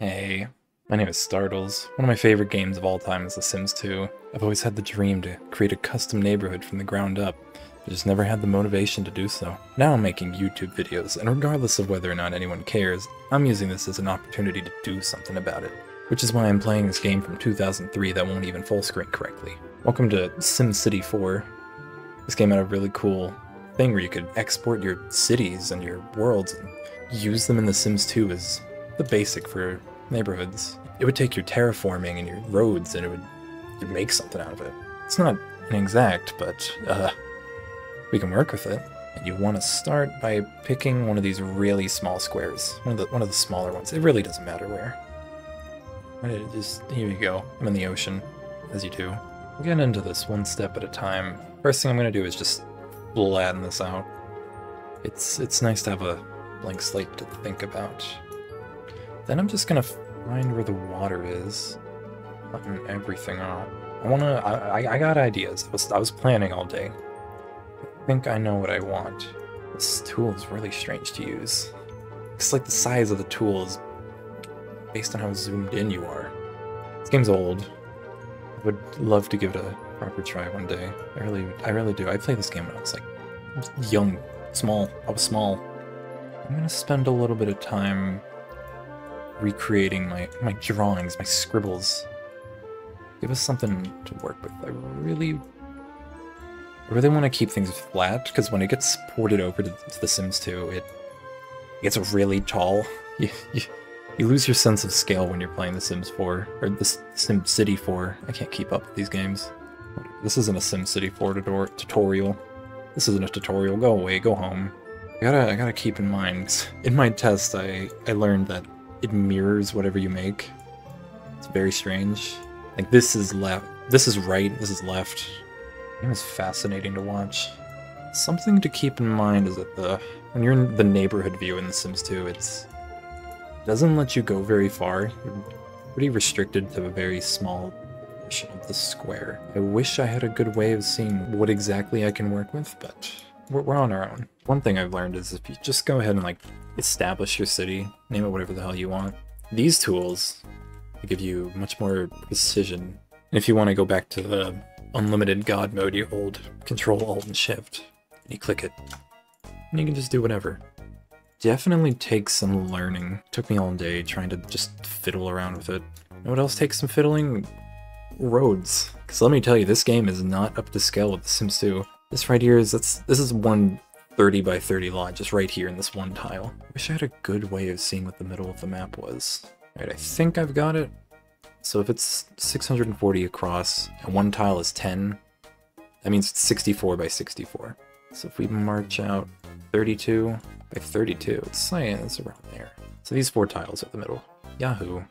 Hey, my name is Stardles. One of my favorite games of all time is The Sims 2. I've always had the dream to create a custom neighborhood from the ground up, but just never had the motivation to do so. Now I'm making YouTube videos, and regardless of whether or not anyone cares, I'm using this as an opportunity to do something about it. Which is why I'm playing this game from 2003 that won't even full screen correctly. Welcome to Simcity 4. This game had a really cool thing where you could export your cities and your worlds and use them in The Sims 2 as the basic for neighborhoods. It would take your terraforming and your roads and you'd make something out of it. It's not an exact, but we can work with it. And you want to start by picking one of these really small squares. One of the smaller ones. It really doesn't matter where. Here you go. I'm in the ocean, as you do. We'll get into this one step at a time. First thing I'm going to do is just flatten this out. It's nice to have a blank slate to think about. Then I'm just going to find where the water is. Button everything out. I got ideas. I was planning all day. I think I know what I want. This tool is really strange to use. It's like the size of the tool is based on how zoomed in you are. This game's old. I would love to give it a proper try one day. I really do. I played this game when I was like young, small. I was small. I'm gonna spend a little bit of time recreating my drawings, my scribbles. Give us something to work with. I really want to keep things flat, because when it gets ported over to The Sims 2, it gets really tall. You lose your sense of scale when you're playing The Sims 4, or the SimCity 4. I can't keep up with these games. This isn't a SimCity 4 tutorial. This isn't a tutorial. Go away, go home. I gotta keep in mind, in my test I learned that it mirrors whatever you make. It's very strange. Like, this is left, this is right, this is left. The game is fascinating to watch. Something to keep in mind is that when you're in the neighborhood view in The Sims 2, it doesn't let you go very far. You're pretty restricted to a very small portion of the square. I wish I had a good way of seeing what exactly I can work with, but we're on our own. One thing I've learned is if you just go ahead and like establish your city, name it whatever the hell you want, these tools give you much more precision. And if you want to go back to the unlimited god mode, you hold Control, Alt, and Shift, and you click it, and you can just do whatever. Definitely takes some learning. Took me all day trying to just fiddle around with it. You know what else takes some fiddling? Roads. Because let me tell you, this game is not up to scale with The Sims 2. This right here this is one 30 by 30 lot, just right here in this one tile. Wish I had a good way of seeing what the middle of the map was. Alright, I think I've got it. So if it's 640 across, and one tile is 10, that means it's 64 by 64. So if we march out 32 by 32, it's around there. So these 4 tiles are the middle. Yahoo.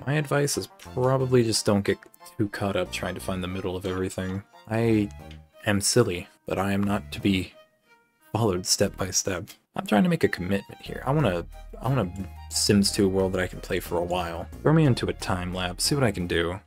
My advice is probably just don't get too caught up trying to find the middle of everything. I am silly, but I am not to be followed step by step. I'm trying to make a commitment here. I want a Sims 2 world that I can play for a while. Throw me into a time lapse, see what I can do.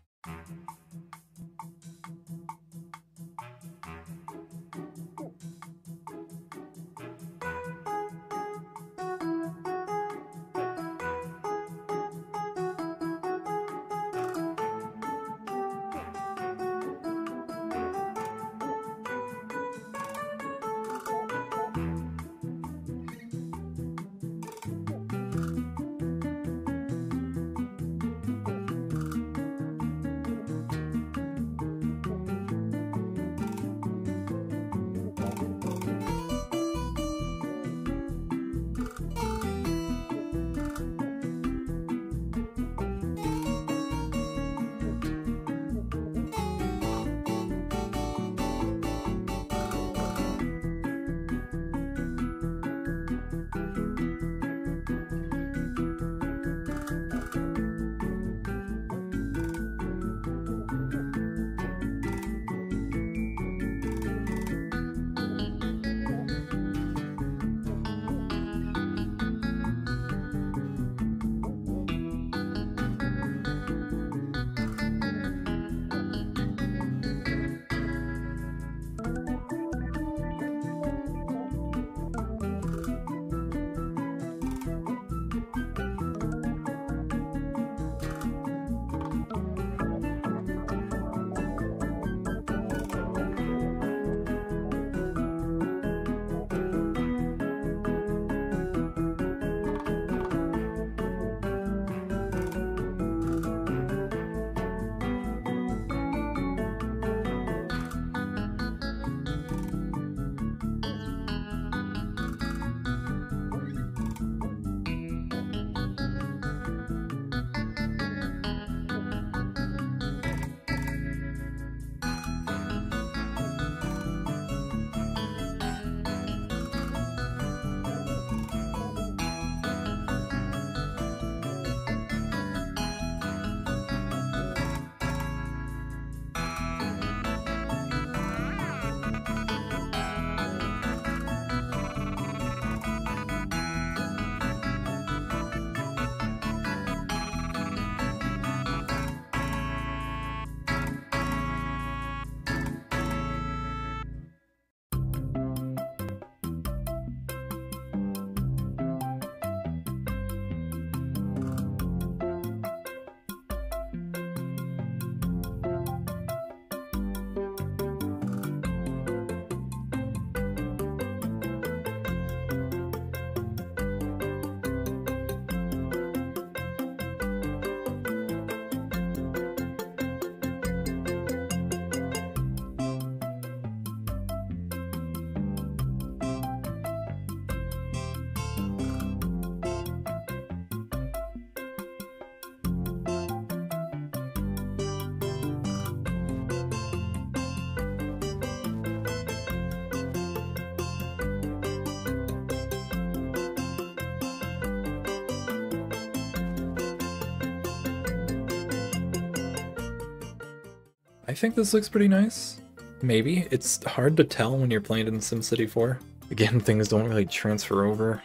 I think this looks pretty nice. Maybe. It's hard to tell when you're playing in SimCity 4. Again, things don't really transfer over.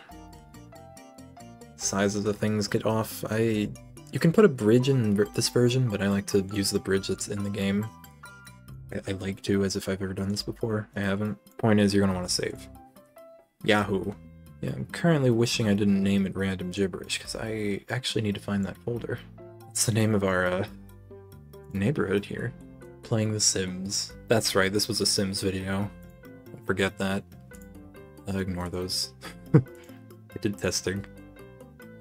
Sizes of things get off. You can put a bridge in this version, but I like to use the bridge that's in the game. I like to, as if I've ever done this before. I haven't. Point is, you're gonna want to save. Yahoo! Yeah, I'm currently wishing I didn't name it random gibberish, because I actually need to find that folder. It's the name of our, neighborhood here. Playing The Sims. That's right, this was a Sims video. Don't forget that. Ignore those. I did testing.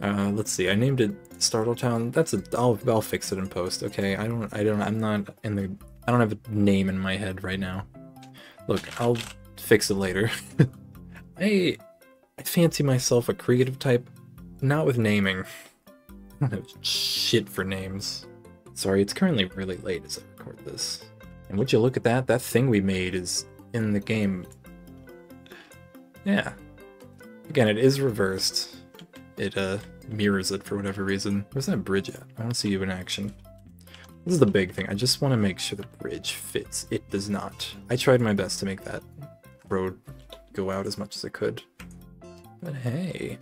Let's see, I named it Stardle Town. I'll fix it in post, okay? I don't have a name in my head right now. Look, I'll fix it later. I fancy myself a creative type, not with naming. I don't have shit for names. Sorry, it's currently really late as I record this. And would you look at that? That thing we made is in the game. Yeah. Again, it is reversed. It mirrors it for whatever reason. Where's that bridge at? I want to see you in action. This is the big thing. I just want to make sure the bridge fits. It does not. I tried my best to make that road go out as much as it could. But hey.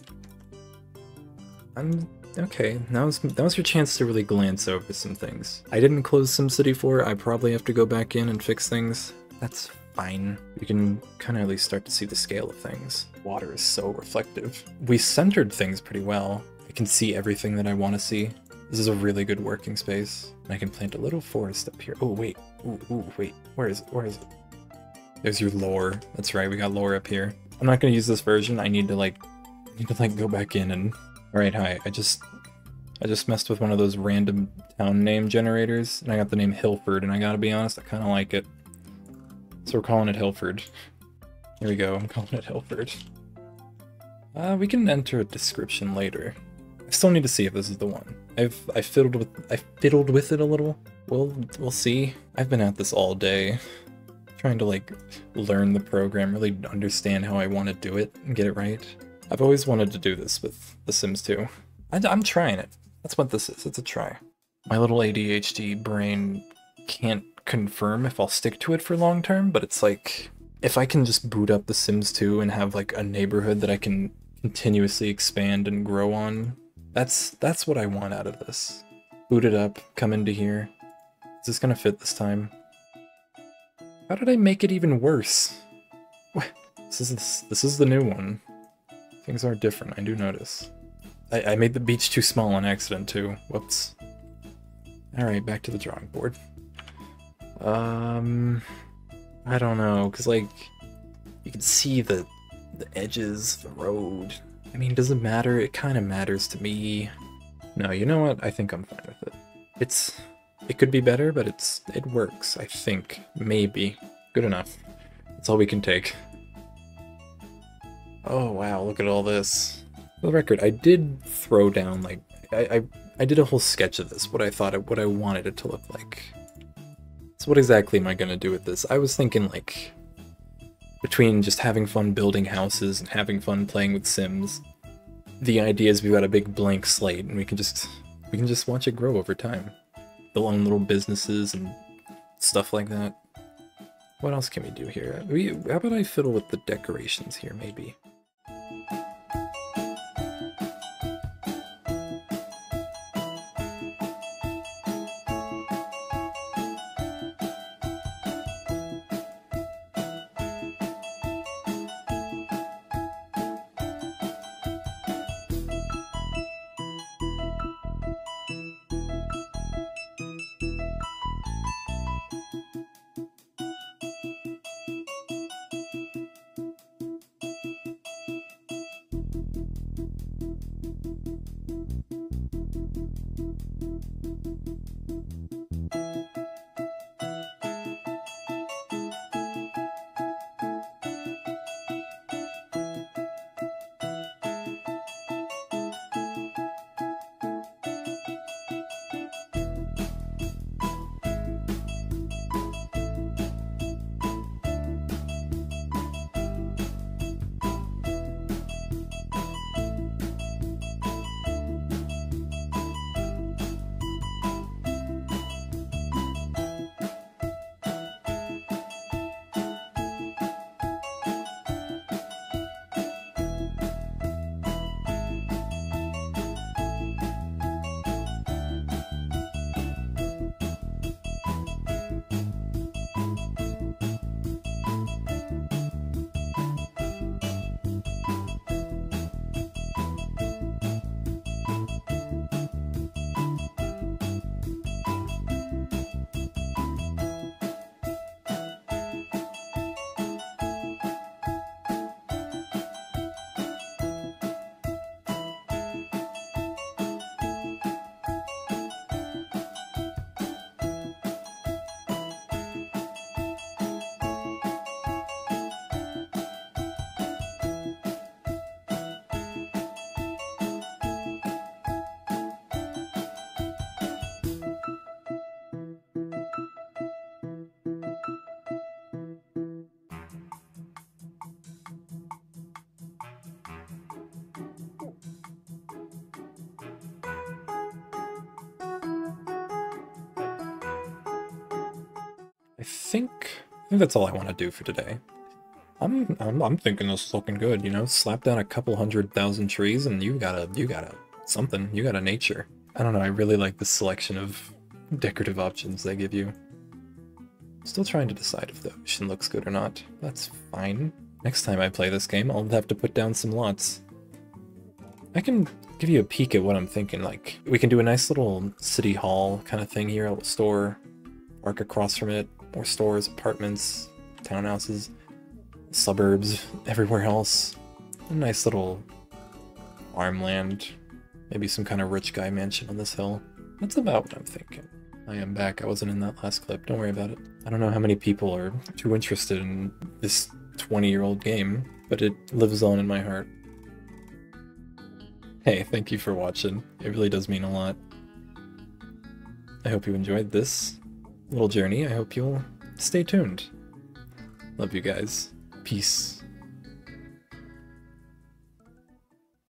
Okay, now's your chance to really glance over some things. I didn't close SimCity 4. I probably have to go back in and fix things. That's fine. You can kind of at least start to see the scale of things. Water is so reflective. We centered things pretty well. I can see everything that I want to see. This is a really good working space. And I can plant a little forest up here. Oh, wait. Ooh, wait. Where is it? There's your lore. That's right, we got lore up here. I'm not going to use this version. I need to go back in and... Alright, hi. I just messed with one of those random town name generators, and I got the name Hillford, and I gotta be honest, I kind of like it. So we're calling it Hillford. Here we go, I'm calling it Hillford. We can enter a description later. I still need to see if this is the one. I fiddled with it a little. We'll see. I've been at this all day, trying to learn the program, really understand how I want to do it and get it right. I've always wanted to do this with The Sims 2. I'm trying it. That's what this is. It's a try. My little ADHD brain can't confirm if I'll stick to it for long term, but it's like, if I can just boot up The Sims 2 and have a neighborhood that I can continuously expand and grow on, that's what I want out of this. Boot it up, come into here. Is this gonna fit this time? How did I make it even worse? What? This is the new one. Things are different, I do notice. I made the beach too small on accident too. Whoops. Alright, back to the drawing board. I don't know, because you can see the edges, the road. I mean, does it matter? It kind of matters to me. No, you know what? I think I'm fine with it. It could be better, but it works, I think. Maybe. Good enough. That's all we can take. Oh wow, look at all this. For the record, I did throw down, I did a whole sketch of this, what I wanted it to look like. So what exactly am I gonna do with this? I was thinking, between just having fun building houses and having fun playing with Sims, the idea is we've got a big blank slate, and we can just watch it grow over time. Build on little businesses and stuff like that. What else can we do here? How about I fiddle with the decorations here, maybe? I think that's all I want to do for today. I'm thinking this is looking good, you know? Slap down a couple 100,000 trees and you got a something. You got a nature. I don't know, I really like the selection of decorative options they give you. Still trying to decide if the ocean looks good or not. That's fine. Next time I play this game, I'll have to put down some lots. I can give you a peek at what I'm thinking. Like, we can do a nice little city hall kind of thing here, a little store, park across from it, more stores, apartments, townhouses, suburbs, everywhere else. A nice little farmland, maybe some kind of rich guy mansion on this hill. That's about what I'm thinking. I am back. I wasn't in that last clip. Don't worry about it. I don't know how many people are too interested in this 20-year-old game, but it lives on in my heart. Hey, thank you for watching. It really does mean a lot. I hope you enjoyed this little journey. I hope you'll stay tuned. Love you guys. Peace.